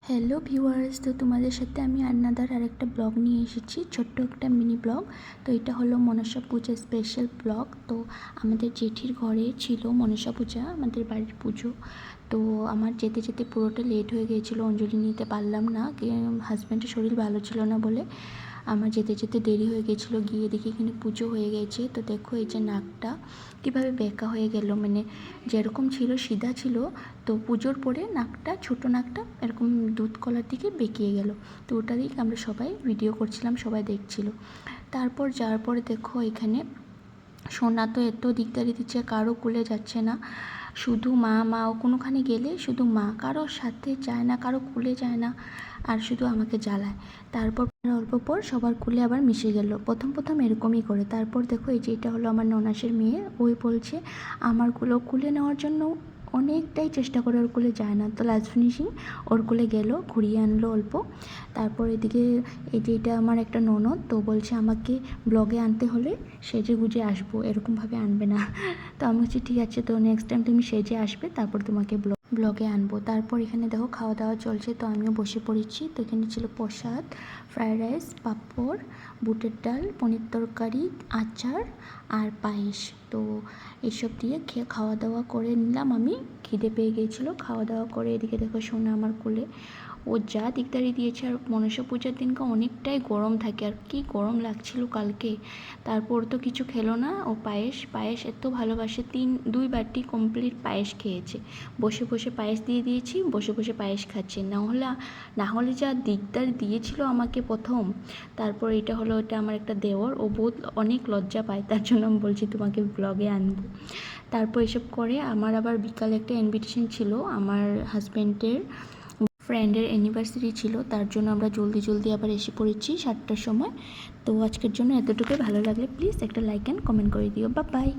Hello viewers, তো তোমাদের সাথে আমি আন্নাদার আরেকটা ব্লগ নিয়ে এসেছি, ছোট্ট একটা মিনি ব্লগ। তো এটা হলো মনসা পূজা স্পেশাল ব্লগ। তো আমাদের জেঠির ঘরে ছিল মনসা পূজা, আমাদের বাড়ির পুজো। তো আমার যেতে যেতে পুরোটা লেট হয়ে গিয়েছিলো, অঞ্জলি নিতে পারলাম না, হাজব্যান্ডের শরীর ভালো ছিল না বলে আমার যেতে যেতে দেরি হয়ে গেছিলো। গিয়ে দেখি এখানে পুজো হয়ে গেছে। তো দেখো এই যে নাকটা কীভাবে বেঁকা হয়ে গেল, মানে যেরকম ছিল সিধা ছিল, তো পুজোর পরে নাকটা, ছোটো নাকটা এরকম দুধ কলার দিকে বেঁকিয়ে গেল। তো ওটা দিকে আমরা সবাই ভিডিও করছিলাম, সবাই দেখছিল। তারপর যাওয়ার পরে দেখো এখানে সোনা তো এত দিকদারি দিচ্ছে, কারো কুলে যাচ্ছে না, শুধু মা মা ও কোনোখানে গেলে শুধু মা, কারোর সাথে যায় না, কারো কুলে যায় না, আর শুধু আমাকে জ্বালায়। তারপর অল্প পর সবার কুলে আবার মিশে গেল। প্রথম প্রথম এরকমই করে। তারপর দেখো এই যে এটা হলো আমার ননাসের মেয়ে, ওই বলছে আমার কুলে নেওয়ার জন্য অনেকটাই চেষ্টা করে, ওর কোলে যায় না। তো লাস্ট ফিনিশিং ওর কোলে গেল, ঘুরিয়ে আনলো অল্প। তারপর এদিকে এই যে এটা আমার একটা ননদ, তো বলছে আমাকে ব্লগে আনতে হলে সেজে গুজে আসবো, এরকমভাবে আনবে না। তো আমি বলছি ঠিক আছে, তো নেক্সট টাইম তুমি সেজে আসবে, তারপর তোমাকে ব্লগে আনবো। তারপর এখানে দেখো খাওয়া দাওয়া চলছে, তো আমিও বসে পড়েছি। তো এখানে ছিল প্রসাদ, ফ্রায়েড রাইস, পাঁপড়, বুটের ডাল, পনির তরকারি, আচার আর পায়েস। তো এসব দিয়ে খাওয়া দাওয়া করে নিলাম আমি, খিদে পেয়ে গিয়েছিলো। খাওয়া দাওয়া করে এদিকে দেখো সোনা আমার কোলে, ও যা দিকদারি দিয়েছে। আর মনসা পূজার দিনকে অনেকটাই গরম থাকে, আর কি গরম লাগছিল কালকে। তারপর তো কিছু খেলো না, ও পায়েস এত ভালোবাসে, 2 বাটি কমপ্লিট পায়েস খেয়েছে। বসে বসে পায়েস দিয়ে দিয়েছি, বসে বসে পায়েস খাচ্ছে। না হলে যা দিকদার দিয়েছিল আমাকে প্রথম। তারপর এটা হলো, এটা আমার একটা দেওর, ও অনেক লজ্জা পায়, তার জন্য আমি বলছি তোমাকে ব্লগে আনবো। তারপর এসব করে আমার আবার বিকালে একটা ইনভিটেশন ছিল, আমার হাজব্যান্ডের ফ্রেন্ডের অ্যানিভার্সারি ছিল, তার জন্য আমরা জলদি আবার এসে পড়েছি 7টার সময়। তো আজকের জন্য এতটুকুই। ভালো লাগলে প্লিজ একটা লাইক অ্যান্ড কমেন্ট করে দিও। Bye bye.